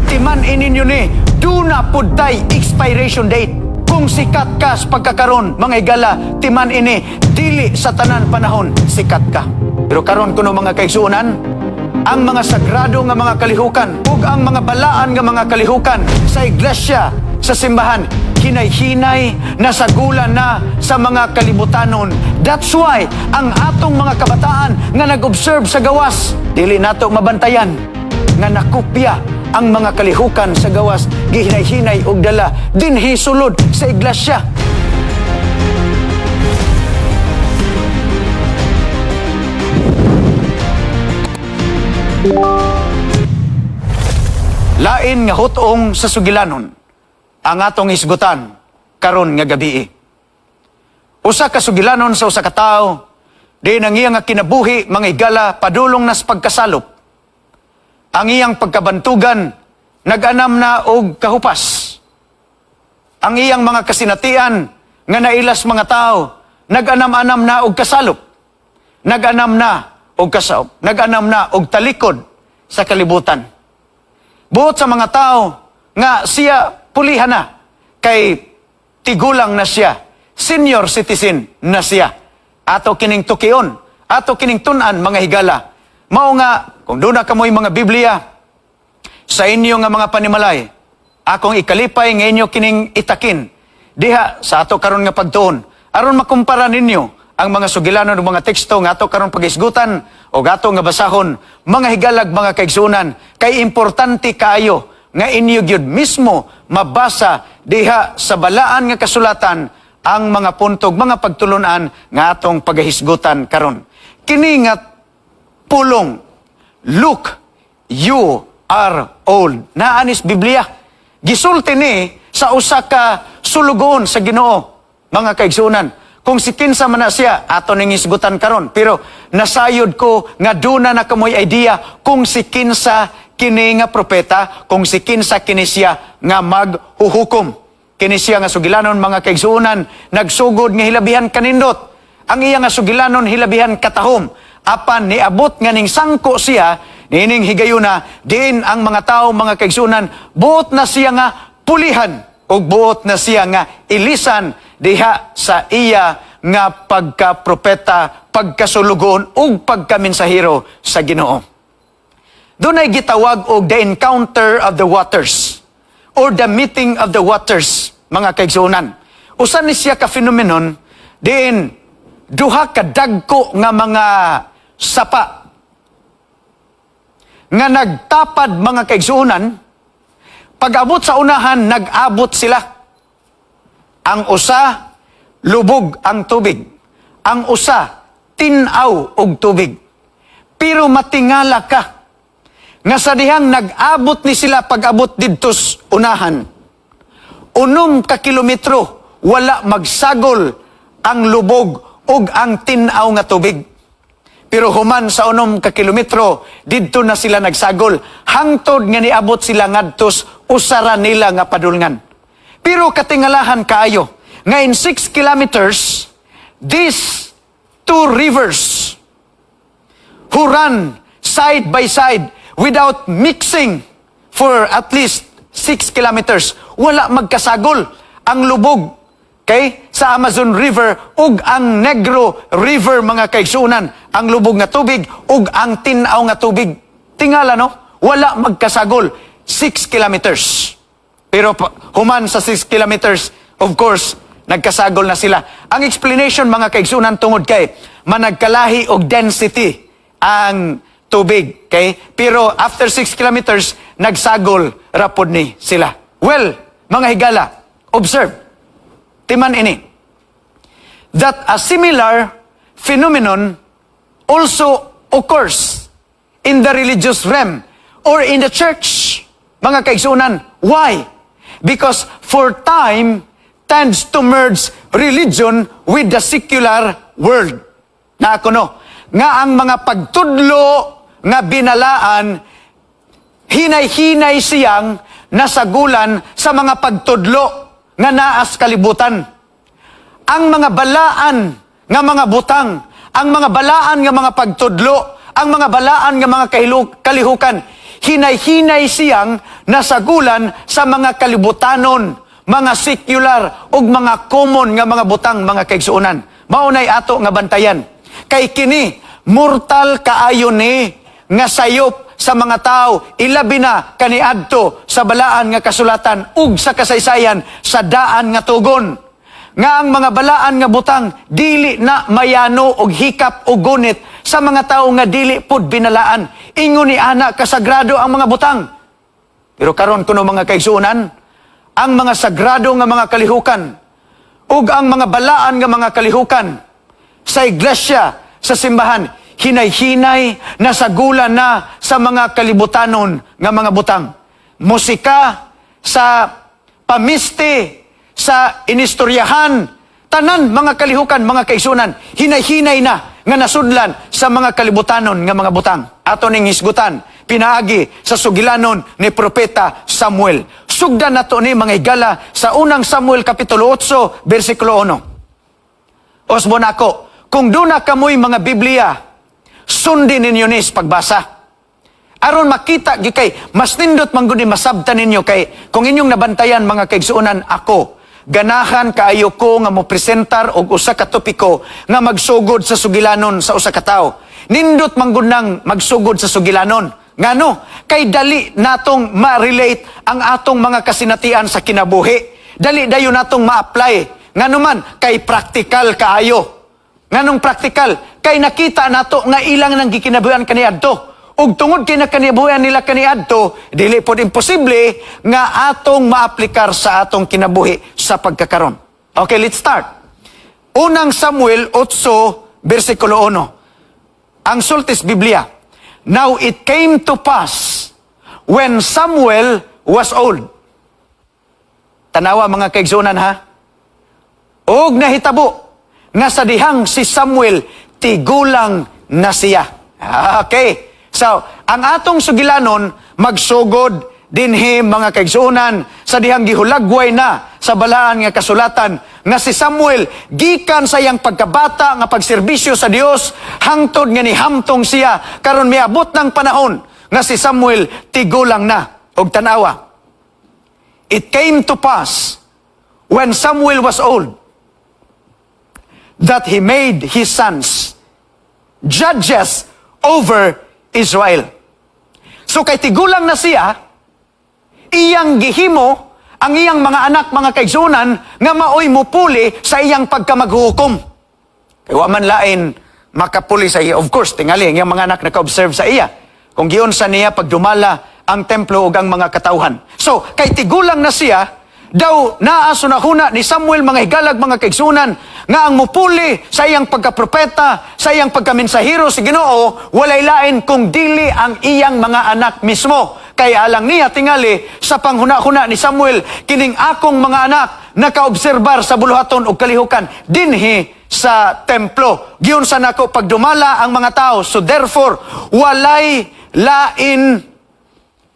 timan ininyo ni, do na puday expiration date. Kung sikat ka sa pagkakaroon, mga higala, timan ini, dili sa tanan panahon, sikat ka. Pero karon kuno mga kaigsuonan, ang mga sagrado nga mga kalihukan ug ang mga balaan nga mga kalihukan sa iglesia, sa simbahan, hinay-hinay, nasagulan na sa mga kalibutanon. That's why ang atong mga kabataan nga nag-observe sa gawas, dili nato mabantayan nga nakopya ang mga kalihukan sa gawas, gihinay-hinay og dala dinhi sulod sa iglesia. Lain nga hutong sa sugilanon ang atong isgutan karon nga gabi. Usa ka sugilanon sa usa ka tawo, di nang iya nga kinabuhi mga higala padulong nas pagkasalop. Ang iyang pagkabantugan nag-anam na og kahupas. Ang iyang mga kasinatian nga nailas mga tao nag-anam-anam na og kasalop. Nag-anam na og kasaup, nag-anam na og talikod sa kalibutan. Buot sa mga tao nga siya pulihan na, kay tigulang na siya, senior citizen na siya. Ato kining tukion, ato kining tunan mga higala. Mao nga, kung doon na kamoy mga Biblia, sa inyo nga mga panimalay, akong ikalipay nga inyo kining itakin. Diha, sa ato karon nga pagtuon, aron makumpara ninyo ang mga sugilanon ng mga teksto nga ato karon pagisgutan o ato nga basahon, mga higalag, mga kaigsunan, kay importante kaayo nga inyo gyud mismo mabasa diha sa balaan nga kasulatan ang mga puntog, mga pagtulunan nga atong pagahisgutan karon. Kini nga pulong, look, you are old. Naanis Biblia. Gisulti ni sa usa ka sulugon sa Ginoo, mga kaigsunan. Kung si kinsa man na siya, ato ning isgutan karon. Pero nasayod ko nga duna na kamoy idea kung si kinsa kini nga propeta, kung si kinsa kini siya nga maghuhukom. Kini siya nga sugilanon mga kaigsunan, nagsugod nga hilabihan kanindot. Ang iya nga sugilanon hilabihan katahom. Apan niabot nga ning sangko siya, nining higayuna, diin ang mga tao, mga kaigsunan, buot na siya nga pulihan, o buot na siya nga ilisan, diha sa iya nga pagka-propeta, pagkasulugon, o pagkaminsahiro sa Ginoo. Doon ay gitawag og the encounter of the waters, or the meeting of the waters, mga kaigsunan. Usan ni siya ka-phenomenon, diin, duha kadagko nga mga sapa nga nagtapad mga kaigsuunan, pag-abot sa unahan, nag-abot sila. Ang usa, lubog ang tubig. Ang usa, tinaw og tubig. Pero matingala ka, nga sa dihang nag-abot ni sila pag-abot didtos unahan. 6 ka kilometro, wala magsagol ang lubog ug ang tinaw nga tubig. Pero human sa 6 ka kilometro, didto na sila nagsagol. Hangtod nga niabot sila ngadtos usara nila nga padulngan. Pero katingalahan kaayo, nga in 6 kilometers, these two rivers who run side by side without mixing for at least 6 kilometers, wala magkasagol ang lubog. Okay? Sa Amazon River ug ang Negro River, mga kaigsunan, ang lubog nga tubig ug ang tinaw nga tubig. Tingala no, wala magkasagol 6 kilometers. Pero human sa 6 kilometers, of course, nagkasagol na sila. Ang explanation, mga kaigsunan, tungod kay managkalahi og density ang tubig. Okay? Pero after 6 kilometers, nagsagol rapod ni sila. Well, mga higala, observe. Timan ini, that a similar phenomenon also occurs in the religious realm or in the church, mga kaigsunan. Why? Because for time tends to merge religion with the secular world. Na ako no, nga ang mga pagtudlo nga binalaan, hinay-hinay siyang nasagulan sa mga pagtudlo nga naas kalibutan. Ang mga balaan nga mga butang, ang mga balaan nga mga pagtudlo, ang mga balaan nga mga kalihukan, hinay-hinay siyang nasagulan sa mga kalibutanon, mga secular ug mga common nga mga butang mga kaigsuonan. Maunay ato nga bantayan. Kay kini mortal kaayo ni nga sayop sa mga tao, ilabi na kaniadto sa balaan nga kasulatan ug sa kasaysayan sa daan nga tugon. Nga ang mga balaan nga butang dili na mayano og hikap o gunit sa mga tao nga dili pud binalaan. Ingon ni ana kasagrado ang mga butang. Pero karon kuno mga kaigsuonan, ang mga sagrado nga mga kalihukan ug ang mga balaan nga mga kalihukan sa iglesia, sa simbahan, hinay-hinay, nasagulan na sa mga kalibutanon nga mga butang. Musika, sa pamiste, sa inistoryahan, tanan mga kalihukan, mga kaisunan, hinay-hinay na nga nasudlan sa mga kalibutanon nga mga butang. Ato ning hisgutan, pinaagi sa sugilanon ni Propeta Samuel. Sugdan nato ni mga higala sa unang Samuel Kapitulo 8, versikulo 1. Osbon ako, kung duna kamoy mga Biblia, sundin ninyo ni pagbasa. Aron makita gikay mas nindot man gud masabtan ninyo kay kung inyong nabantayan mga kaigsuonan ako ganahan kaayo ko nga mo presentar og usa ka topiko nga magsugod sa sugilanon sa usa ka tawo. Nindot man gud nang magsugod sa sugilanon. Ngano? Kay dali natong ma-relate ang atong mga kasinatian sa kinabuhi. Dali dayon natong ma-apply. Ngano man kay practical kaayo. Nganong practical? Kay nakita nato nga ilang nang gikinabuhian kaniadto. Ug tungod kay nakaniabuhian nila kaniadto, dili pod imposible nga atong maaplikar sa atong kinabuhi sa pagkakaron. Okay, let's start. Unang Samuel 8, versikulo 1. Ang sultis Biblia. Now it came to pass when Samuel was old. Tanawa mga kaigsuonan ha. Og nahitabo nga sa dihang si Samuel tigulang na siya. Okay. So, ang atong sugilanon magsugod dinhi mga kaigsuonan sa dihang gihulagway na sa balaan nga kasulatan nga si Samuel gikan sa iyang pagkabata nga pagserbisyo sa Dios hangtod nga nihamtong siya karon miabot ng panahon nga si Samuel tigulang na. Og tanawa. It came to pass when Samuel was old that he made his sons judges over Israel. So kay tigulang na siya, iyang gihimo ang iyang mga anak, mga kaigsuonan nga maoy mupuli sa iyang pagkamaghuhukom. Kay wa man lain makapuli sa iya. Of course, tingali ang iyang mga anak naka-observe sa iya. Kung giyon sa niya pagdumala ang templo ug ang mga katawhan. So kay tigulang na siya, daw naa sunahuna ni Samuel mga higalag mga kaigsuonan nga ang mupuli sa iyang pagkapropeta, sa iyang pagkamensahero si Ginoo, walay lain kung dili ang iyang mga anak mismo. Kaya alang niya tingali sa panghuna-huna ni Samuel, kining akong mga anak nakaobserbar sa buluhaton o kalihukan dinhi sa templo. Giyon sa nako pagdumala ang mga tao. So therefore, walay lain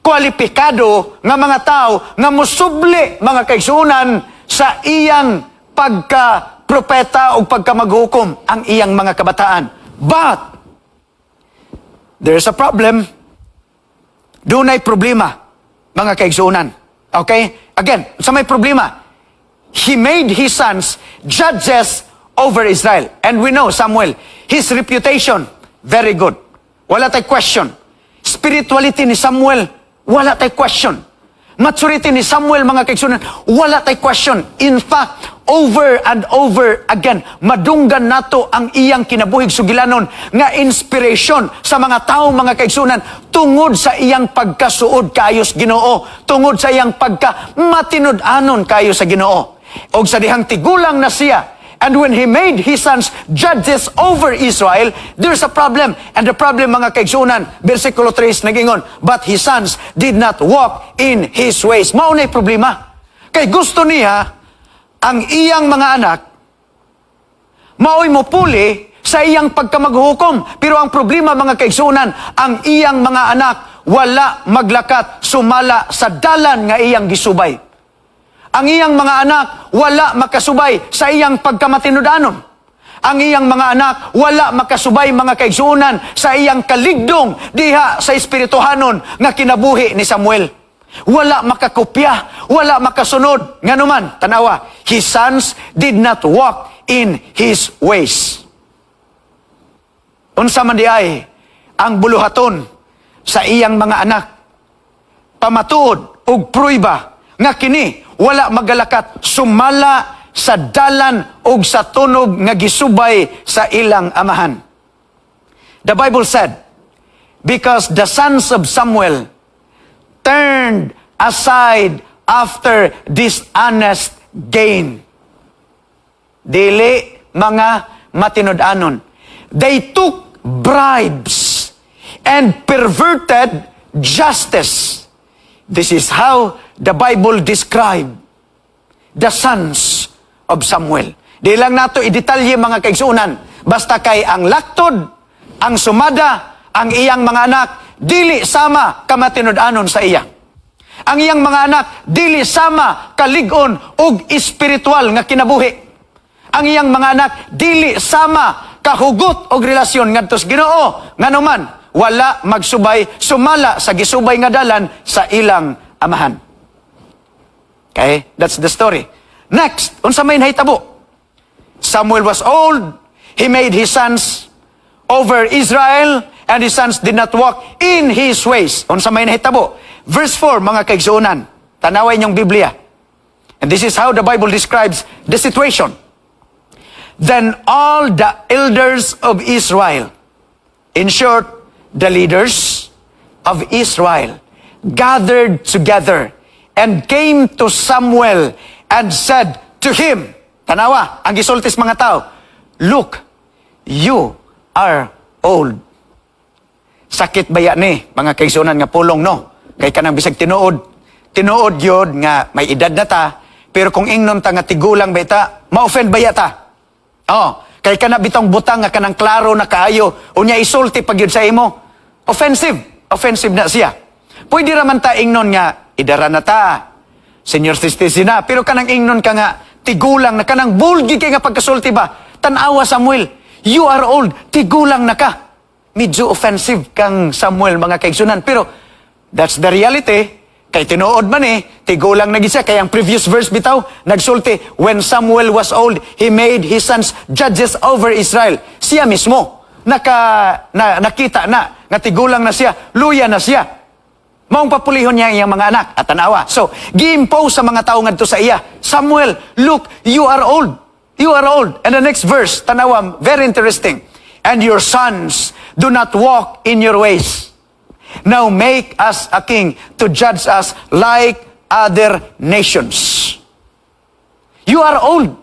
kwalipikado nga mga tao nga musubli mga kaigsuonan sa iyang pagka-propeta o pagkamaghukom ang iyang mga kabataan. But there's a problem. Dunay problema mga kaigsuonan. Okay? Again, sa may problema, he made his sons judges over Israel. And we know Samuel, his reputation, very good. Wala tay question. Spirituality ni Samuel, wala tay question. Maturity ni Samuel, mga kaigsuonan, wala tay question. In fact, over and over again, madunggan nato ang iyang kinabuhig sugilanon nga inspiration sa mga tao, mga kaigsuonan, tungod sa iyang pagkasuod kaayos Ginoo, tungod sa iyang pagka-matinud-anon kayo sa Ginoo. Og sa dihang tigulang na siya, and when he made his sons judges over Israel, there's a problem. And the problem, mga kaigsuonan, versikulo 3 nagingon, but his sons did not walk in his ways. Maunay problema. Kay gusto niya, ang iyang mga anak, maoy mupuli sa iyang pagkamaghuhukom. Pero ang problema, mga kaigsuonan, ang iyang mga anak, wala maglakat, sumala sa dalan nga iyang gisubay. Ang iyang mga anak, wala makasubay sa iyang pagkamatinud-anon. Ang iyang mga anak, wala makasubay mga kaigsunan sa iyang kaligdong diha sa espirituhanon nga kinabuhi ni Samuel. Wala makakopya, wala makasunod. Nga naman, tanawa, his sons did not walk in his ways. Unsa man di ay ang buluhaton sa iyang mga anak. Pamatuod og pruiba nga kini wala magalakat sumala sa dalan og sa tunog nga gisubay sa ilang amahan. The Bible said, because the sons of Samuel turned aside after dishonest gain. Dili mga matinud-anon. They took bribes and perverted justice. This is how the Bible described the sons of Samuel. Di lang nato idetalye mga kaigsunan. Basta kay ang laktod, ang sumada, ang iyang mga anak, dili sama kamatinud-anon sa iya. Ang iyang mga anak, dili sama kaligon og espiritual nga kinabuhi. Ang iyang mga anak, dili sama kahugot og relasyon ngadto sa Ginoo. Nganuman, wala magsubay, sumala sa gisubay nga dalan sa ilang amahan. Okay? That's the story. Next, unsa may nahitabo? Samuel was old. He made his sons over Israel, and his sons did not walk in his ways. Unsa may nahitabo? Verse 4, mga kaigsuonan. Tanaway niyong Biblia. And this is how the Bible describes the situation. Then all the elders of Israel, in short, the leaders of Israel, gathered together and came to Samuel and said to him, tanawa, ang gisultis mga tao, look, you are old. Sakit baya ni, mga kaigsuonan nga pulong, no? Kay kanang bisag tinuod yun nga may edad na ta, pero kung ingnon ta nga tigulang ba ita, ma-offend baya ta. Oh, kay kana bitong butang nga kanang klaro na kaayo, unya isulti pag yun sa imo, offensive na siya. Pwede raman ta ingnon nga, idara na ta, senior citizen na, pero kanang ingnon ka nga, tigulang na kanang bulgi kay nga pagkasulti ba, tanawa Samuel, you are old, tigulang na ka. Medyo offensive kang Samuel, mga kaigsunan, pero that's the reality. Kay tinuod man tigulang na gisa. Kaya ang previous verse bitaw, nagsulti, when Samuel was old, he made his sons judges over Israel. Siya mismo, nakita na, nga tigulang na siya, luya na siya. Maong papulihon niya iyang mga anak at tanawa. So, gi-impose sa mga tao ngadto sa iya, Samuel, look, you are old. You are old. And the next verse, tanawa, very interesting. And your sons do not walk in your ways. Now make us a king to judge us like other nations. You are old,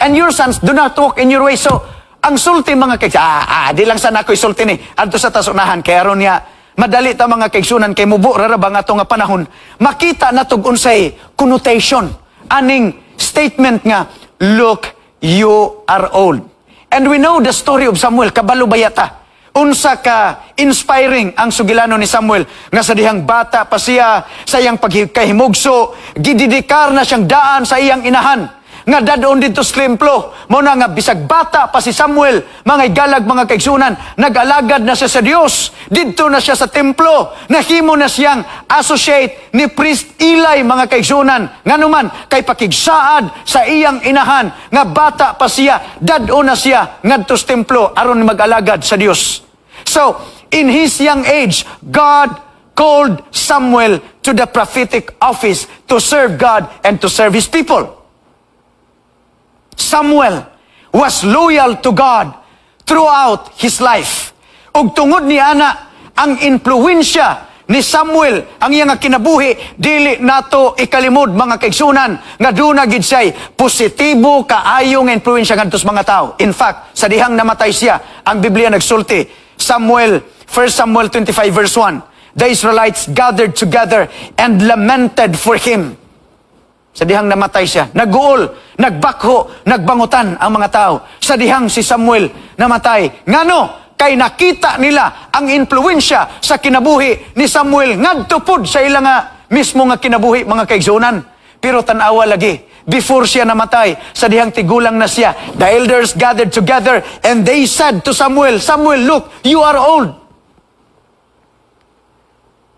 and your sons do not walk in your way. So, ang sulti mga kaigsunan, di lang sana ako isulti ni, adto sa tasunahan, kaya ron niya, madali ta mga kaigsunan, kay mubo rarabang ato nga panahon, makita na unsay connotation, aning statement nga, look, you are old. And we know the story of Samuel, kabalo bayata. Unsa ka inspiring ang sugilano ni Samuel nga sa dihang bata pa siya sa iyang pagkahimugso, gididikar na siyang daan sa iyang inahan nga dadon dito sa templo. Mo na nga bisag bata pa si Samuel, mga igalag, mga kaigsunan, nag-alagad na siya sa Dios. Dito na siya sa templo, nahimo na siyang associate ni priest Eli, mga kaigsunan. Nganuman kay pakigsaad sa iyang inahan nga bata pa siya, dadon na siya ngadto sa templo aron mag-alagad sa Dios. So, in his young age, God called Samuel to the prophetic office to serve God and to serve his people. Samuel was loyal to God throughout his life. Ug tungod ni ana, ang impluwensya ni Samuel, ang iyang kinabuhi, dili nato ikalimod, mga kaigsunan, nga duna gid say positibo kaayo nga impluwensya ngadto sa mga tao. In fact, sa dihang namatay siya, ang Biblia nagsulti, 1 Samuel 25 verse 1, the Israelites gathered together and lamented for him. Sa dihang namatay siya, naguol, nagbakho, nagbangutan ang mga tao. Sa dihang si Samuel namatay. Ngano? Kay nakita nila ang impluwensya sa kinabuhi ni Samuel ngadto pod sa ilang mismo nga kinabuhi, mga kaigsunan. Pero tanawa lagi, before siya namatay, sa dihang tigulang na siya, the elders gathered together and they said to Samuel, Samuel, look, you are old.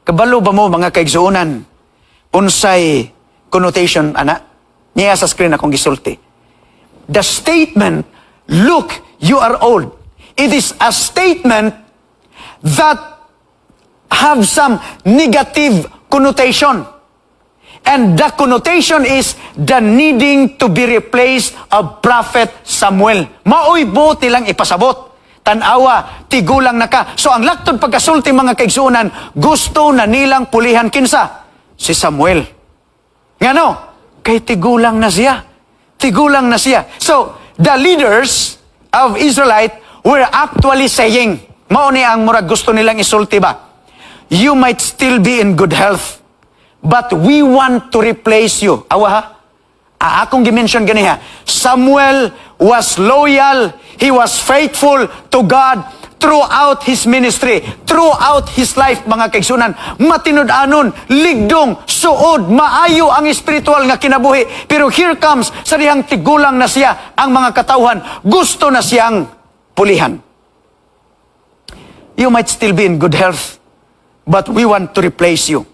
Kabalo ba mo mga kaigsuunan? Unsay connotation, ana? Niya sa screen akong gisulti. The statement, look, you are old. It is a statement that have some negative connotation. And the connotation is the needing to be replaced of Prophet Samuel. Maoy buot nilang ipasabot. Tanawa, tigulang na ka. So ang laktod pagkasulti mga kaigsuunan, gusto na nilang pulihan kinsa? Si Samuel. Ngano? Kay tigulang na siya. Tigulang na siya. So, the leaders of Israelite were actually saying, mao ni ang murag gusto nilang isulti ba? You might still be in good health, but we want to replace you. Awa ha? Akong gimension ganiha. Samuel was loyal. He was faithful to God throughout his ministry, throughout his life, mga kaigsunan. Matinud-anon, ligdong, suod, maayo ang espiritual nga kinabuhi. Pero here comes, sa dihang tigulang na siya, ang mga katawhan, gusto na siyang pulihan. You might still be in good health, but we want to replace you.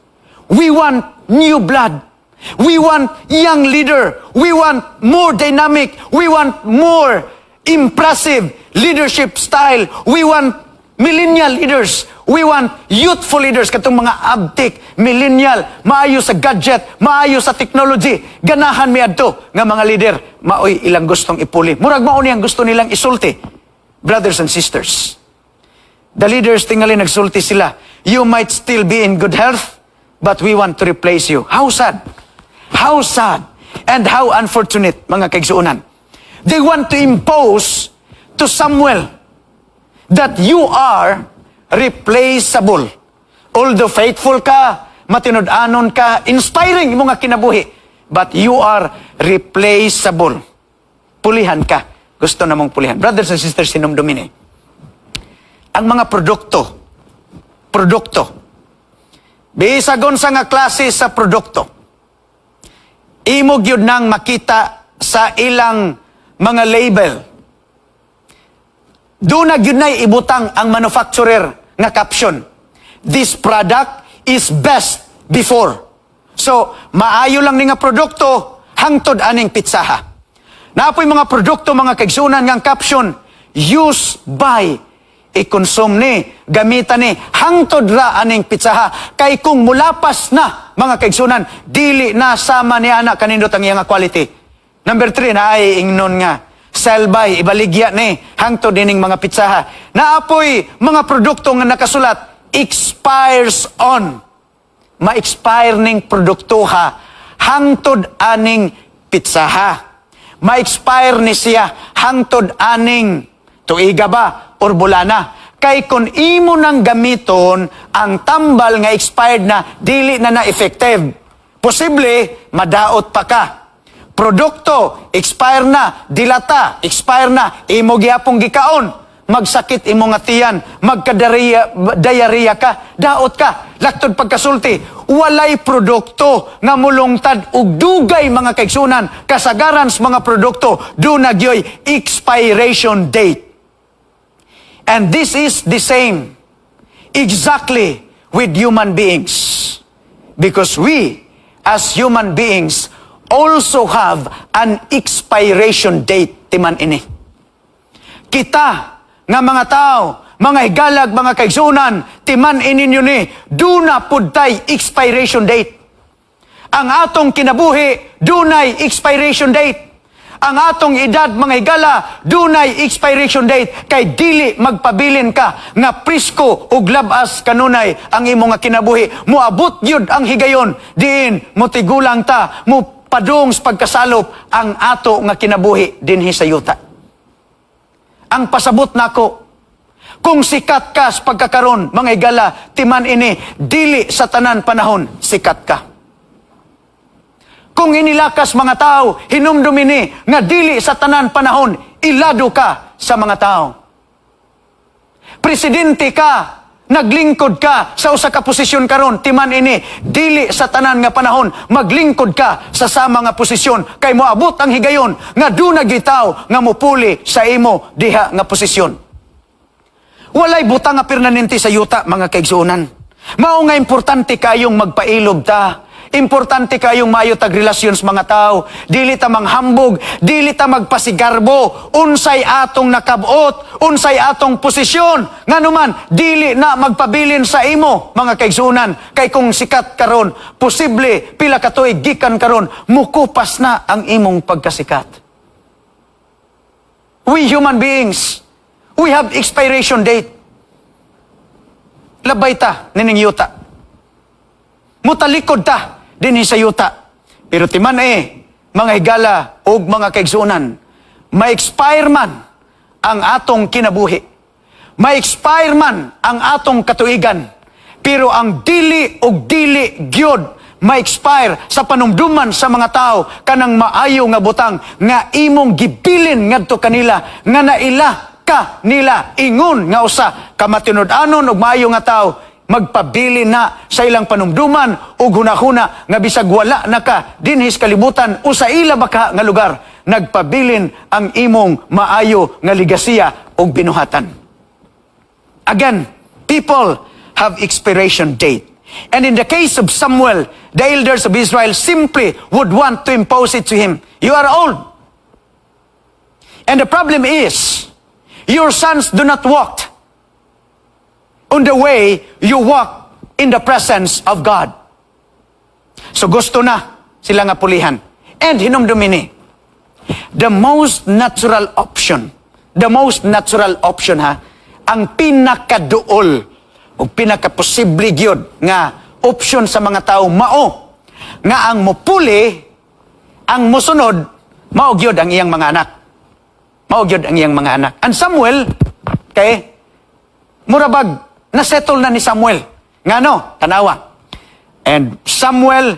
We want new blood. We want young leader. We want more dynamic. We want more impressive leadership style. We want millennial leaders. We want youthful leaders. Katong mga abtik, millennial, maayo sa gadget, maayo sa technology. Ganahan mi adto nga mga leader. Maoy ilang gustong ipuli. Murag mao ni ang gusto nilang isulti. Brothers and sisters. The leaders tingali nagsulti sila. You might still be in good health, but we want to replace you. How sad. How sad and how unfortunate, mga kaigsuunan. They want to impose to Samuel that you are replaceable. Although faithful ka, matinud-anon ka, inspiring mo nga kinabuhi, but you are replaceable. Pulihan ka. Gusto namong pulihan. Brothers and sisters, sinumdumin eh. Ang mga produkto, bisagon sa nga klase sa produkto, imog yun nang makita sa ilang mga label. Doon na yun na ibutang ang manufacturer nga caption. This product is best before. So, maayo lang ni nga produkto, hangtod aning pitsaha. Naapoy mga produkto, mga kaigsunan nga caption, use by, i-consume ni, gamitan ni, hangtod ra aning pitsaha. Kay kung mulapas na, mga kaigsunan, dili na sama ni anak kanindot ang iyang quality. Number 3, na ay ingnon nga, sell by, ibaligya ni, hangtod dining mga pitsaha. Naapoy mga produkto nga nakasulat, expires on. Ma-expire ning produkto ha, hangtod aning pitsaha. Ma-expire ni siya, hangtod aning tuiga ba, or bulana. Kay kung imo nang gamiton, ang tambal nga expired na, dili na na-effective. Posible, madaot pa ka. Produkto, expire na, dilata, expire na, imo gyapong gikaon, magsakit imo nga tiyan, magka-diarrhea ka, daot ka, laktod pagkasulti, walay produkto nga mulungtad ug dugay mga kaigsunan, kasagaran sa mga produkto, do nagyoy expiration date. And this is the same, exactly with human beings. Because we, as human beings, also have an expiration date, timan ini. Kita, nga mga tao, mga higalag, mga kaigsunan, timan ini nyo ni, do na pudtay expiration date. Ang atong kinabuhi, dunay expiration date. Ang atong edad, mga higala, dunay expiration date. Kay dili magpabilin ka, nga prisko ug labas kanunay ang imo nga kinabuhi. Muabot yun ang higayon, diin, mutigulang ta, mo padung sa pagkasalop ang ato nga kinabuhi dinhi sa yuta. Ang pasabot nako, kung sikat ka sa pagkakaron, mga higala, timan ini, dili sa tanan panahon, sikat ka. Kung inilakas mga tao, hinumdumini, nga dili sa tanan panahon, ilado ka sa mga tao. Presidente ka, naglingkod ka sa usa ka posisyon karon, timan ini dili sa tanan nga panahon maglingkod ka sa sama nga posisyon kay moabot ang higayon nga dunay gitaw nga mopuli sa imo diha nga posisyon. Walay butang nga permanente sa yuta, mga kaigsuonan. Mao nga importante kayong magpailob ta. Importante kayong mayo tag relasyon sa mga tao. Dili ta manghambog, dili ta magpasigarbo, unsay atong nakabot, unsay atong posisyon. Nganuman, dili na magpabilin sa imo, mga kaigsuonan. Kay kung sikat karon, posible pila ka tuig gikan karon, mukupas na ang imong pagkasikat. We human beings, we have expiration date. Labay ta nining yuta. Mutalikod ta dinhi sa yuta. Pero timan mga higala og mga kaigsuonan, ma-expire man ang atong kinabuhi. Ma-expire man ang atong katuigan. Pero ang dili og dili gyud ma-expire sa panumduman sa mga tao kanang maayo nga butang nga imong gibilin ngadto kanila nga naila ka nila ingon nga usa ka matinud-anon og maayo nga tao magpabili na sa ilang panumduman o hunahuna nga bisag wala na ka dinhis kalibutan o sa ila baka nga lugar, nagpabilin ang imong maayo nga ligasiya o binuhatan. Again, people have expiration date. And in the case of Samuel, the elders of Israel simply would want to impose it to him. You are old. And the problem is, your sons do not walk on the way you walk in the presence of God. So gusto na sila nga pulihan. And hinumdumini, the most natural option ang pinakaduol o pinakaposible gyud nga option sa mga tao mao nga ang mopuli, ang mosunod, mao gyud ang iyang mga anak. Mao gyud ang iyang mga anak. And Samuel, murabag na-settle na ni Samuel. Ngano? Tanawa. And Samuel,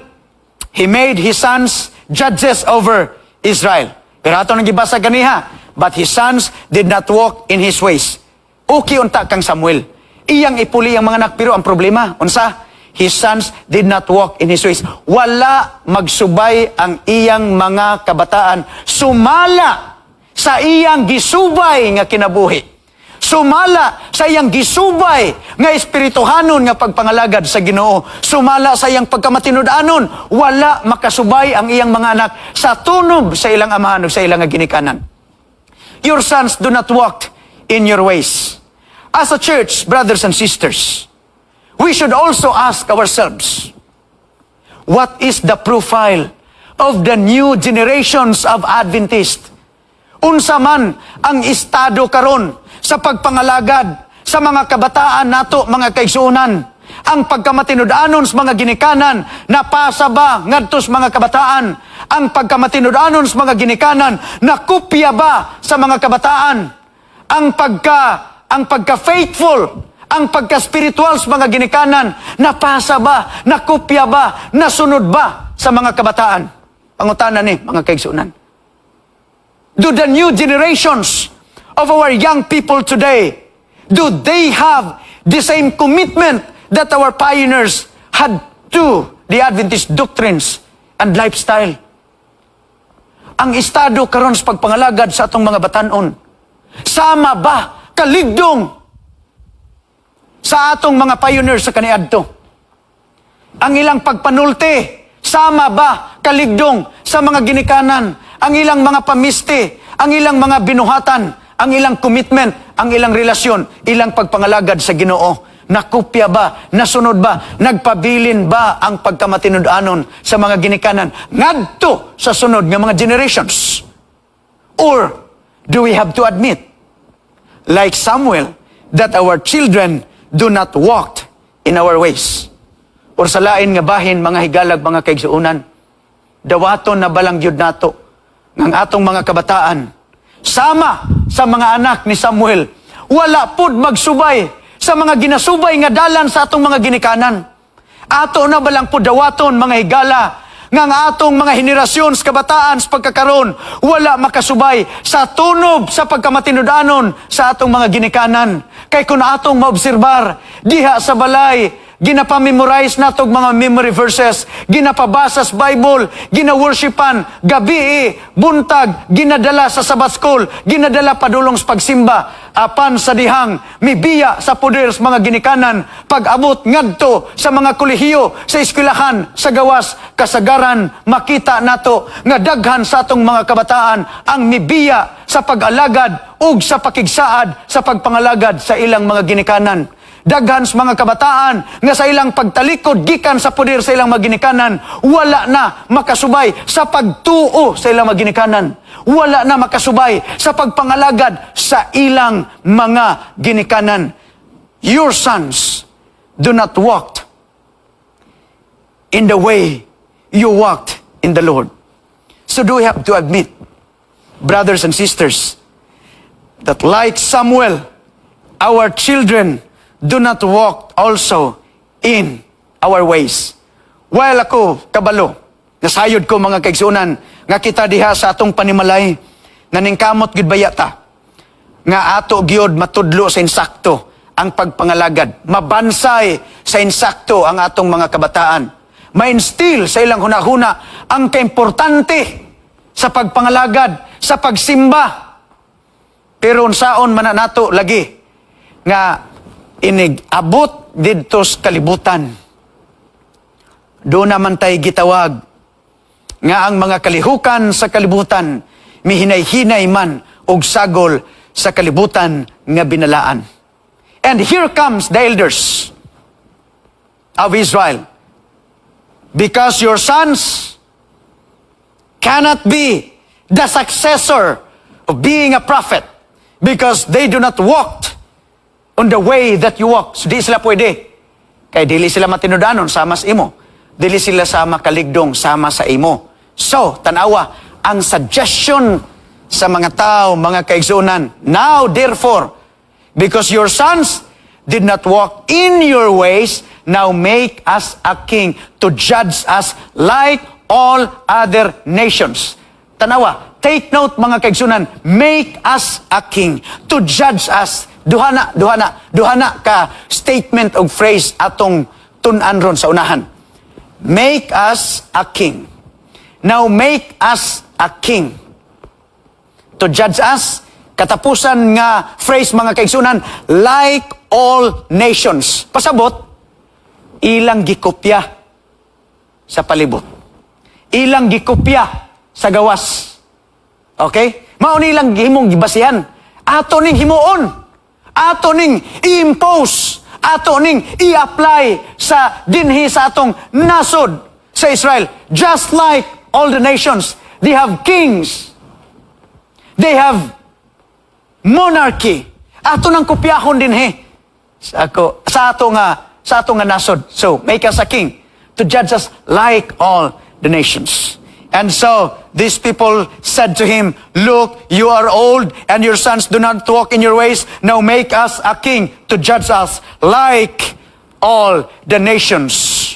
he made his sons judges over Israel. Pero ato nang gibasa ganiha, but his sons did not walk in his ways. Okay unta kang Samuel. Iyang ipuli ang mga anak, pero ang problema, unsa? His sons did not walk in his ways. Wala magsubay ang iyang mga kabataan. Sumala sa iyang gisubay nga kinabuhi. Sumala sa iyang gisubay nga espirituhanon nga pagpangalagad sa Ginoo. Sumala sa iyang pagkamatinud-anon. Wala makasubay ang iyang mga anak sa tunog sa ilang amahan o sa ilang ginikanan. Your sons do not walk in your ways. As a church, brothers and sisters, we should also ask ourselves, what is the profile of the new generations of Adventists? Unsa man ang estado karon sa pagpangalagad sa mga kabataan nato, mga kaigsuonan, ang pagkamatinud-anon sa mga ginikanan napasa ba ngadto sa mga kabataan? Ang pagkamatinud-anon sa mga ginikanan nakopya ba sa mga kabataan? Ang pagka-faithful, ang pagka-spiritual sa mga ginikanan napasa ba, nakopya ba, nasunod ba sa mga kabataan? Pangutanan ni mga kaigsuonan. Do the new generations of our young people today, do they have the same commitment that our pioneers had to the Adventist doctrines and lifestyle? Ang estado karon sa pagpangalagad sa atong mga batanon, sama ba kaligdong sa atong mga pioneers sa kaniadto? Ang ilang pagpanulti, sama ba kaligdong sa mga ginikanan? Ang ilang mga pamiste, ang ilang mga binuhatan, ang ilang commitment, ang ilang relasyon, ilang pagpangalagad sa Ginoo, nakopya ba, nasunod ba, nagpabilin ba ang pagkamatinud-anon sa mga ginikanan ngadto sa sunod nga mga generations? Or do we have to admit, like Samuel, that our children do not walk in our ways? Or sa lain nga bahin, mga higalag, mga kaigsuonan, dawaton na balang yun nato ng atong mga kabataan, sama sa mga anak ni Samuel, wala pud magsubay sa mga ginasubay nga dalan sa atong mga ginikanan. Ato na balang pud dawaton, mga higala, nga ang atong mga henerasyon sa kabataan sa pagkakaroon wala makasubay sa tunob sa pagkamatinud-anon sa atong mga ginikanan. Kay kung atong maobserbar diha sa balay, ginapamemorize natog mga memory verses, ginapabasa sa Bible, ginaworshipan, gabi, buntag, ginadala sa Sabbath school, ginadala padulong sa pagsimba, apan sa dihang, mibiya sa poder sa mga ginikanan, pag-abot ngadto sa mga kolehiyo, sa eskwelahan, sa gawas, kasagaran, makita nato nga daghan sa atong mga kabataan ang mibiya sa pag-alagad ug sa pakigsaad sa pagpangalagad sa ilang mga ginikanan. Daghan sa mga kabataan nga sa ilang pagtalikod gikan sa poder sa ilang mga ginikanan, wala na makasubay sa pagtuo sa ilang mga ginikanan. Wala na makasubay sa pagpangalagad sa ilang mga ginikanan. Your sons do not walk in the way you walked in the Lord. So do we have to admit, brothers and sisters, that like Samuel, our children do not walk also in our ways. While ako, kabalo, nasayod ko mga kaigsunan, nga kita diha sa atong panimalay, naningkamot gid bayata, nga ato gyud matudlo sa insakto ang pagpangalagad, mabansay sa insakto ang atong mga kabataan, ma-instill sa ilang hunahuna ang kaimportante sa pagpangalagad, sa pagsimba. Pero unsaon man nato lagi, nga inig-abot didto sa kalibutan. Doon naman tayo gitawag nga ang mga kalihukan sa kalibutan mihinay-hinay man og sagol sa kalibutan nga binalaan. And here comes the elders of Israel. Because your sons cannot be the successor of being a prophet because they do not walk on the way that you walk. So di sila pwede. Kaya dili sila matinudanon sama sa imo. Dili sila sama kaligdong sama sa imo. So, tanawa, ang suggestion sa mga tao, mga kaigsunan, now therefore, because your sons did not walk in your ways, now make us a king to judge us like all other nations. Tanawa, take note mga kaigsunan, make us a king to judge us. Duhana ka statement o phrase atong tun-an ron sa unahan. Make us a king. Now make us a king to judge us. Katapusan nga phrase mga kaigsunan, like all nations. Pasabot, ilang gikopya sa palibot. Ilang gikopya sa gawas. Okay? Mao ni ilang himong gibasihan. Ato ning himuon. Ato ning i-impose, ato ning i-apply sa dinhi sa atong nasod sa Israel. Just like all the nations, they have kings. They have monarchy. Ato nang kopyahon dinhi sa ato nga nasod. So, make us a king to judge us like all the nations. And so, these people said to him, look, you are old, and your sons do not walk in your ways. Now make us a king to judge us like all the nations.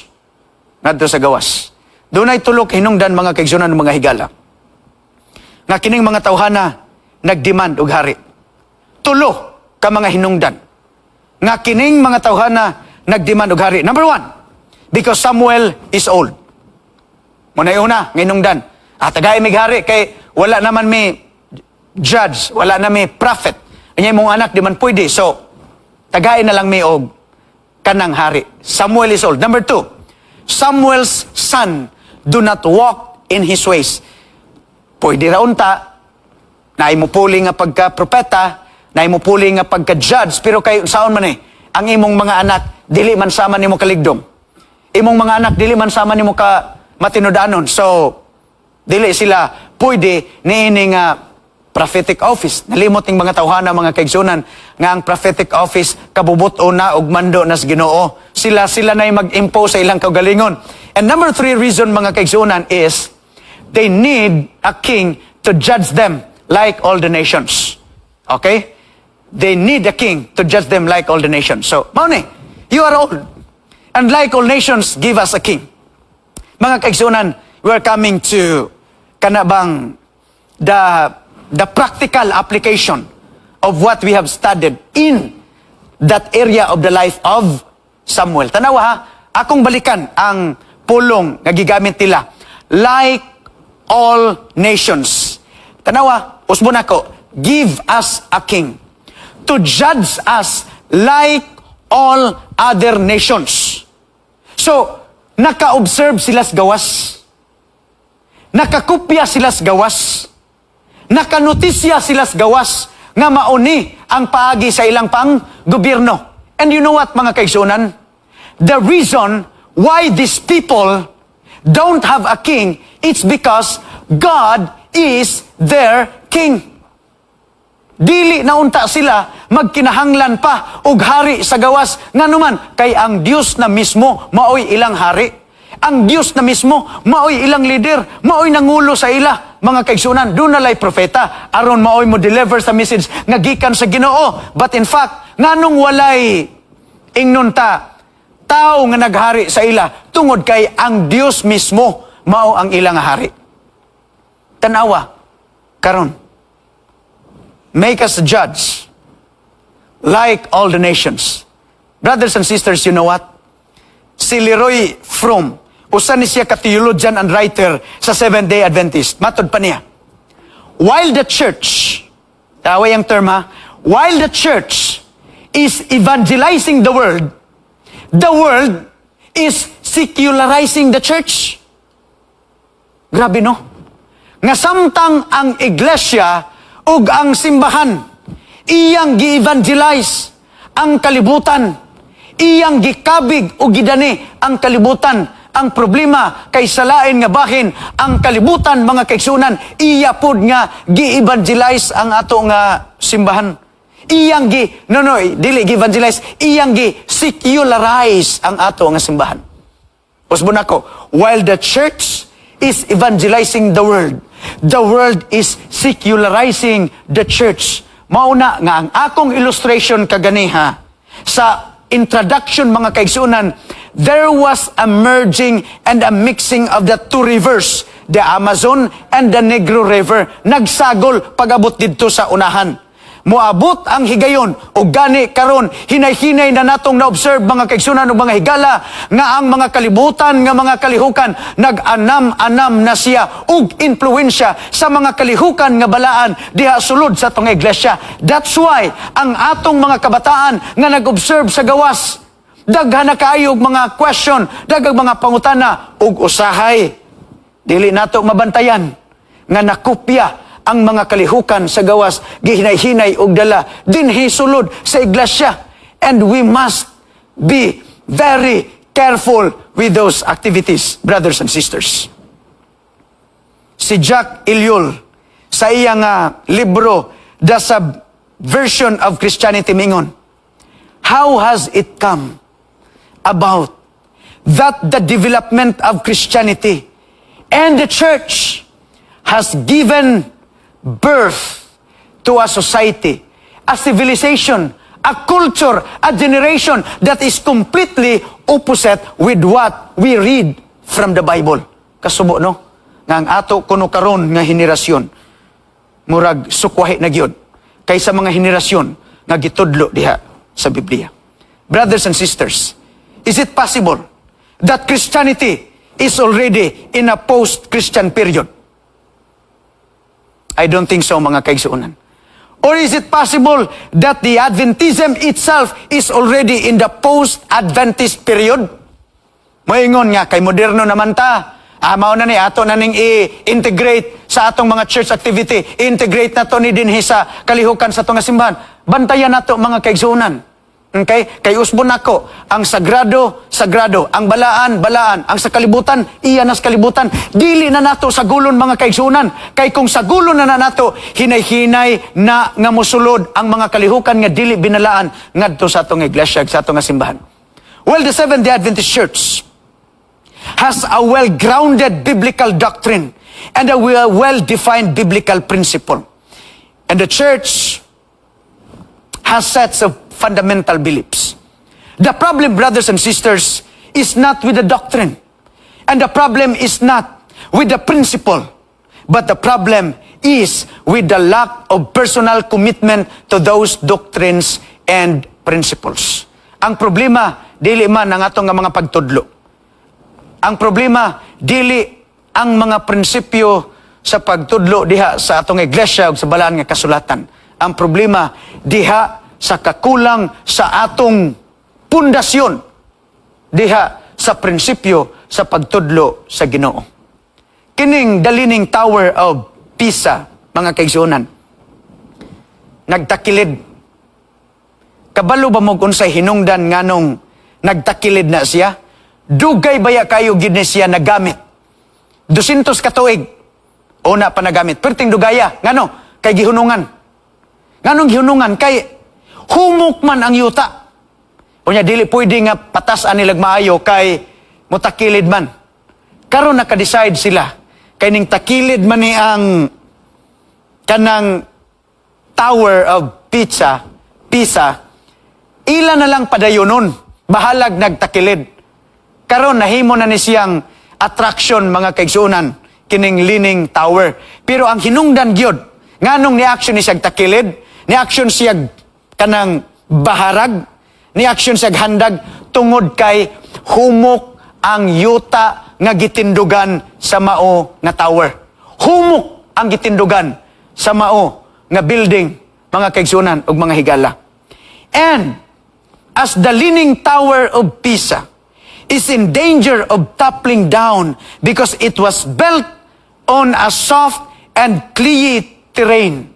Nadto sa gawas. Doon ay tulok hinungdan mga kaigsunan ng mga higala. Nga kining mga tawhana, nagdemand og hari. Tulo ka mga hinungdan. Nga kining mga tawhana, nagdemand og hari. Number one, because Samuel is old. Muna una, nginungdan. Tagay mig hari kay wala naman may judge, wala na may prophet. Anya mong anak di man pwede. So, tagay na lang may og kanang hari. Samuel is old. Number two, Samuel's son do not walk in his ways. Pwede ra unta, naimupuli nga pagka-propeta, naimupuli nga pagka-judge, pero kay saon man ang imong mga anak, dili man sama nimo kaligdom. Imong mga anak, dili man sama nimo ka matinudanon. So, dili sila pwede niining prophetic office. Nalimot ng mga tawhana, mga kaigsunan, nga ang prophetic office kabubuto na og mando nas Ginoo. Sila na mag-impose sa ilang kaugalingon. And number three reason, mga kaigsunan, is they need a king to judge them like all the nations. Okay? They need a king to judge them like all the nations. So, mauni, you are old. And like all nations, give us a king. Mga kaigsunan, we're coming to kanabang the practical application of what we have studied in that area of the life of Samuel. Tanawa ha, akong balikan ang pulong nga gigamit nila. Like all nations. Tanawa, usbon ako, give us a king to judge us like all other nations. So, naka-observe sila sa gawas. Nakakopya sila sa gawas. Nakanotisya sila sa gawas nga mauni ang paagi sa ilang pang gobyerno. And you know what, mga kaigsunan? The reason why these people don't have a king, it's because God is their king. Dili naunta sila magkinahanglan pa og hari sa gawas nganuman kay ang Dios na mismo maoy ilang hari. Ang Dios na mismo maoy ilang leader, maoy nangulo sa ila. Mga kaigsunan, doon nalay propeta aron maoy mo deliver sa message nga gikan sa Ginoo. But in fact, nganong walay ingnon ta tao nga naghari sa ila tungod kay ang Dios mismo mao ang ilang hari. Tanawa karon, make us a judge like all the nations. Brothers and sisters, you know what? Si Leroy Fromm, usa ni siya ka theologian and writer sa Seventh-day Adventist. Matod pa niya. While the church, taway ang term ha, while the church is evangelizing the world is secularizing the church. Grabe no? Nga samtang ang iglesia ug ang simbahan iyang gi-evangelize ang kalibutan, iyang gikabig ug gidani ang kalibutan. Ang problema kay salain nga bahin ang kalibutan, mga kaigsunan, iya pod nga gi-evangelize ang ato nga simbahan. Iyang dili gi-evangelize, iyang gi-secularize ang ato nga simbahan. Usbon ako, while the church is evangelizing the world is secularizing the church. Mauna nga ang akong illustration kaganiha sa introduction, mga kaigsunan, there was a merging and a mixing of the two rivers, the Amazon and the Negro River. Nagsagol pag-abot dito sa unahan. Moabot ang higayon o gani karon hinay-hinay na natong na-observe, mga kaigsunan o mga higala nga ang mga kalibutan nga mga kalihukan nag-anam-anam na siya ug influensya sa mga kalihukan nga balaan diha sulod sa tong iglesia. That's why ang atong mga kabataan nga nag-observe sa gawas, daghan na kaayog mga question, daghang mga pangutana ug usahay dili nato mabantayan nga nakopya ang mga kalihukan sa gawas, gihinay-hinay og dala dinhi sulod sa iglesia. And we must be very careful with those activities, brothers and sisters. Si Jack Iliol sa iyang libro, The Subversion of Christianity, mingon, how has it come about that the development of Christianity and the church has given birth to a society, a civilization, a culture, a generation that is completely opposite with what we read from the Bible. Kasubo no? Nga ang ato kuno karon nga henerasyon, murag sukwahi na gyud kaysa mga henerasyon nga gitudlo diha sa Biblia. Brothers and sisters, is it possible that Christianity is already in a post-Christian period? I don't think so, mga kaigsuunan. Or is it possible that the Adventism itself is already in the post-Adventist period? Moingon nga, kay moderno naman ta. Mao na ni ato na ning i-integrate sa atong mga church activity. I-integrate na to ni dinhi sa kalihukan sa atong simbahan. Bantayan nato, mga kaigsuunan. Okay? Kay usbon nako, ang sagrado, ang balaan, ang sa kalibutan, iya nas kalibutan. Dili na nato sagulon, mga kaigsunan. Kay kung sagulon na nato, hinay-hinay na nga mosulod ang mga kalihukan nga dili binalaan ngadto sa atong iglesia, sa atong simbahan. Well, the Seventh-day Adventist Church has a well-grounded biblical doctrine and a well-defined biblical principle. And the church has sets of fundamental beliefs. The problem, brothers and sisters, is not with the doctrine. And the problem is not with the principle. But the problem is with the lack of personal commitment to those doctrines and principles. Ang problema, dili man ang atong nga mga pagtudlo. Ang problema, dili ang mga prinsipyo sa pagtudlo diha sa atong iglesia ug sa balaan nga kasulatan. Ang problema, diha sa kakulang sa atong pundasyon, diha sa prinsipyo sa pagtudlo sa Ginoo. Kining the Leaning Tower of Pisa, mga kaigsuonan, nagtakilid. Kabalo ba mo kung sa hinungdan nganong nagtakilid na siya? Dugay baya kayo gid ni siya nagamit. 200 katuig. Una pa nagamit. Perting dugaya. Ngano? Kay gihunungan. Nganong gihunungan? Kay humok man ang yuta. Unya dili pwede nga patasan nilag maayo kay mutakilid man. Karon naka-decide sila. Kay ning takilid man ni ang kanang Tower of Pisa, ila na lang padayonon, bahalag nagtakilid. Karon nahimo na ni siyang attraction, mga kaigsuonan, kining Leaning Tower. Pero ang hinungdan gyud, nganong ni-action ni siyang takilid, ni-action siyang kanang baharag, ni-action siyang handag, tungod kay humok ang yuta nga gitindugan sa mao nga tower. Humok ang gitindugan sa mao nga building, mga kaigsuonan ug mga higala. And as the Leaning Tower of Pisa is in danger of toppling down because it was built on a soft and clayey terrain,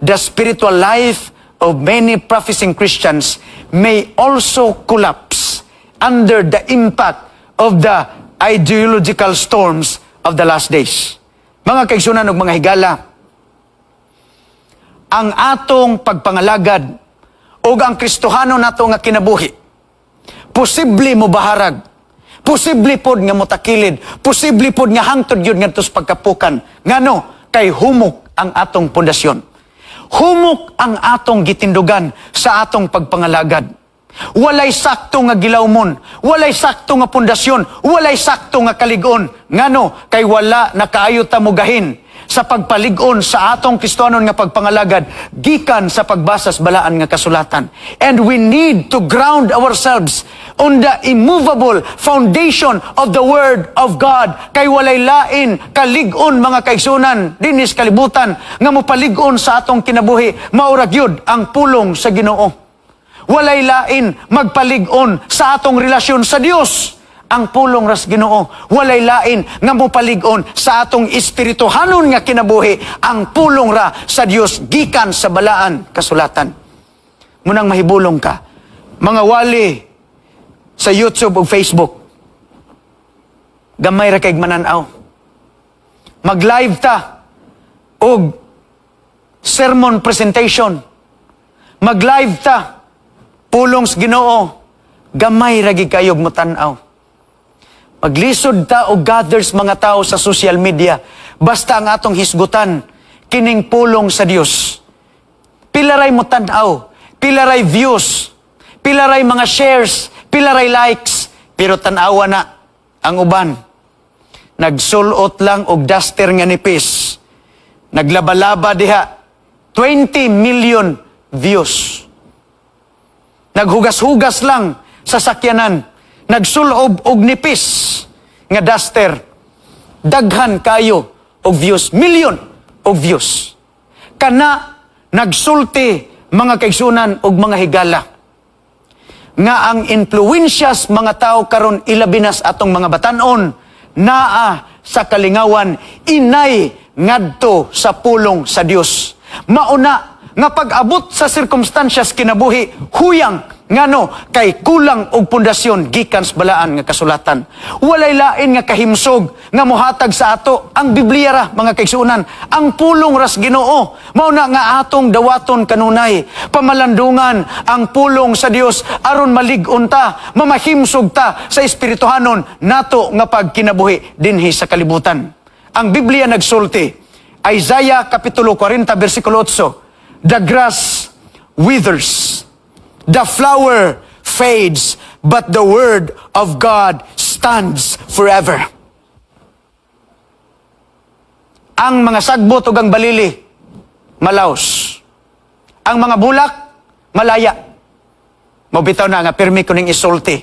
the spiritual life of many professing Christians may also collapse under the impact of the ideological storms of the last days. Mga kaigsuonan ug mga higala, ang atong pagpangalagad o ang Kristohano nato nga kinabuhi, posible mo baharag, posible pod nga motakilid, posible pod nga hangtod yun nga tos pagkapukan. Ngano? Kay humok ang atong pundasyon. Humok ang atong gitindugan sa atong pagpangalagad. Walay sakto nga gilawmon, walay sakto nga pundasyon, walay sakto nga kalig-on. Ngano? Kay wala nakaayo ta mo gahin sa pagpalig-on sa atong Kristohanon nga pagpangalagad gikan sa pagbasa sa balaan nga kasulatan. And we need to ground ourselves on the immovable foundation of the Word of God. Kay walay lain kalig-on, mga kaigsuonan dinis kalibutan nga mopalig-on sa atong kinabuhi, maurag yun ang pulong sa Ginoo. Walay lain magpalig-on sa atong relasyon sa Dios, ang pulong ras Ginoo. Walay lain nga mopalig-on sa atong espirituhanon nga kinabuhi, ang pulong ra sa Dios gikan sa balaan kasulatan. Munang mahibulong ka, mga wali sa YouTube o Facebook, gamay ra kay mananaw. Mag-live ta og sermon presentation. Mag-live ta pulong sa Ginoo, gamay ra gid kayo mo tan-aw. Maglisod ta og gathers mga tao sa social media, basta ang atong hisgutan kining pulong sa Dios. Pilaray mo tan-aw, pilaray views, pilaray mga shares, pilaray likes, pero tan-awa na ang uban. Nagsulot lang og duster nga nipis. Naglaba-laba diha 20 million views. Naghugas-hugas lang sa sakyanan, nagsulob og nipis nga duster. Daghan kayo og views, million og views. Kana nagsulti, mga kaigsunan og mga higala, nga ang influensyas mga tao karon ilabinas atong mga batanon naa sa kalingawan, inay ngadto sa pulong sa Dios. Mauna nga pag-abot sa circumstances kinabuhi, huyang ngano kay kulang og pundasyon gikan sa balaan nga kasulatan. Walay lain nga kahimsog nga mohatag sa ato ang Biblia ra, mga kaigsuonan, ang pulong ras Ginoo. Mao na nga atong dawaton kanunay, pamalandungan ang pulong sa Dios aron malig-on ta, mamahimsog ta sa espirituhanon nato nga pagkinabuhi dinhi sa kalibutan. Ang Biblia nagsulti, Isaiah kapitulo 40 bersikulo 8, the grass withers, the flower fades, but the word of God stands forever. Ang mga sagbot ug ang balili, malaos. Ang mga bulak, malaya. Mabitaw na nga, pirmi ko ning isulti.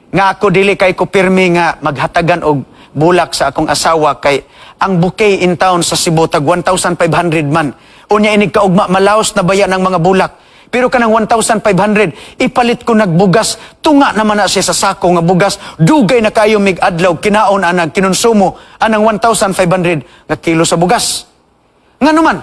Nga ako dili kay ko pirmi nga maghatagan og bulak sa akong asawa kay ang bouquet in town sa Cebu tag 1,500 man. Unya inig kaugma malaos na baya ng mga bulak. Pero kanang 1,500 ipalit ko nagbugas, tunga naman na siya sa sako nga bugas, dugay na kayo mig adlaw kinaon anang kinonsumo anang 1,500 nga kilo sa bugas. Nga naman,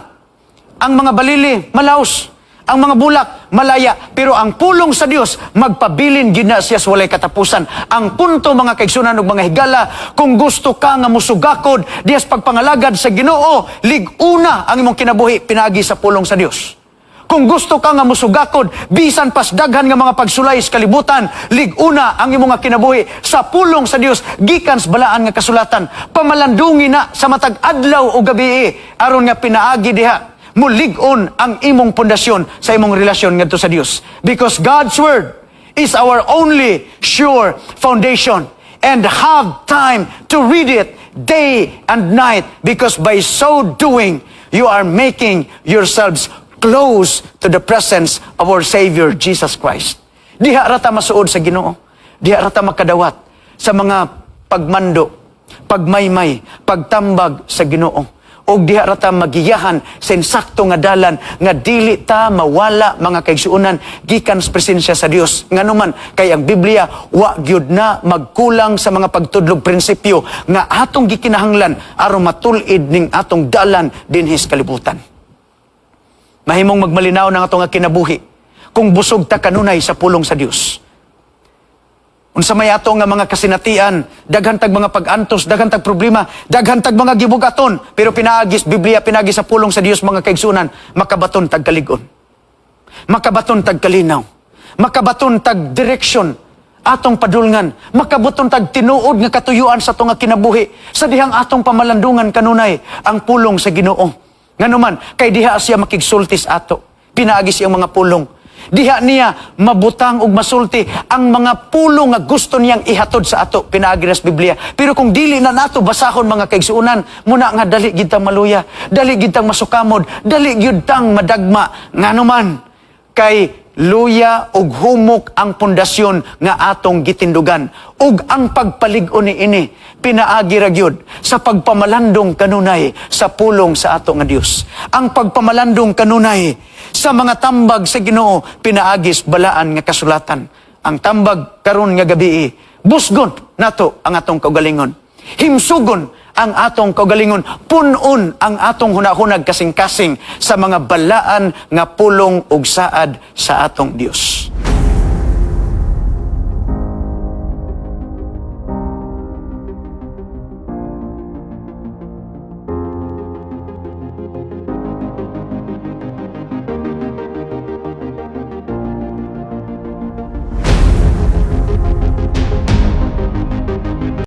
ang mga balili malaos, ang mga bulak malaya, pero ang pulong sa Dios magpabilin gina siya sa walay katapusan. Ang punto mga kaigsunan ug mga higala, kung gusto ka nga musugakod diyas pagpangalagad sa Ginoo, lig-una ang imong kinabuhi pinagi sa pulong sa Dios. Kung gusto ka nga musugakod bisan pas daghan nga mga pagsulay sa kalibutan, lig-una ang imong kinabuhi sa pulong sa Dios gikan sa balaan nga kasulatan. Pamalandungi na sa matag adlaw o gabi aron nga pinaagi diha mulig-on ang imong pundasyon sa imong relasyon ngadto sa Dios. Because God's Word is our only sure foundation. And have time to read it day and night. Because by so doing, you are making yourselves close to the presence of our Savior, Jesus Christ. Diha rata masuod sa Ginoo. Diha rata makadawat sa mga pagmando, pagmaymay, pagtambag sa Ginoo. Og diha rata magiyahan sa insakto nga dalan nga dili ta mawala mga kaigsuonan gikan sa presensya sa Dios. Nganuman kay ang Biblia wa gyud na magkulang sa mga pagtudlog prinsipyo nga atong gikinahanglan aron matul-id ning atong dalan dinhi sa kalibutan. Mahimong magmalinaw ng atong kinabuhi kung busog ta kanunay sa pulong sa Dios. Unsa may ato nga mga kasinatian, daghan tag mga pag-antos, daghan tag problema, daghan tag mga gibugaton, pero pinaagis Biblia, pinagi sa pulong sa Dios mga kaigsunan, makabaton tag kaligon. Makabaton tag kalinaw. Makabaton tag direksyon atong padulngan, makabaton tag tinuod nga katuyuan sa atong kinabuhi, sa dihang atong pamalandungan kanunay ang pulong sa Ginoo. Nganuman kay diha siya makigsultis ato. Pinaagi siyang mga pulong. Diha niya mabutang ug masulti ang mga pulong nga gusto niyang ihatod sa ato pinaagi sa Biblia. Pero kung dili na nato basahon mga kaigsuonan, muna nga dali gid tang maluya, dali gid tang masukamod, dali gid tang madagma. Nganuman kay luya ug humok ang pundasyon nga atong gitindugan ug ang pagpalig-on ini pinaagi ra gyud sa pagpamalandong kanunay sa pulong sa ato nga Dios. Ang pagpamalandong kanunay sa mga tambag sa Ginoo pinaagis balaan nga kasulatan. Ang tambag karon nga gabi busgon nato ang atong kaugalingon. Himsugon ang atong kaugalingon, punon ang atong hunahunag kasing-kasing sa mga balaan nga pulong ug saad sa atong Dios.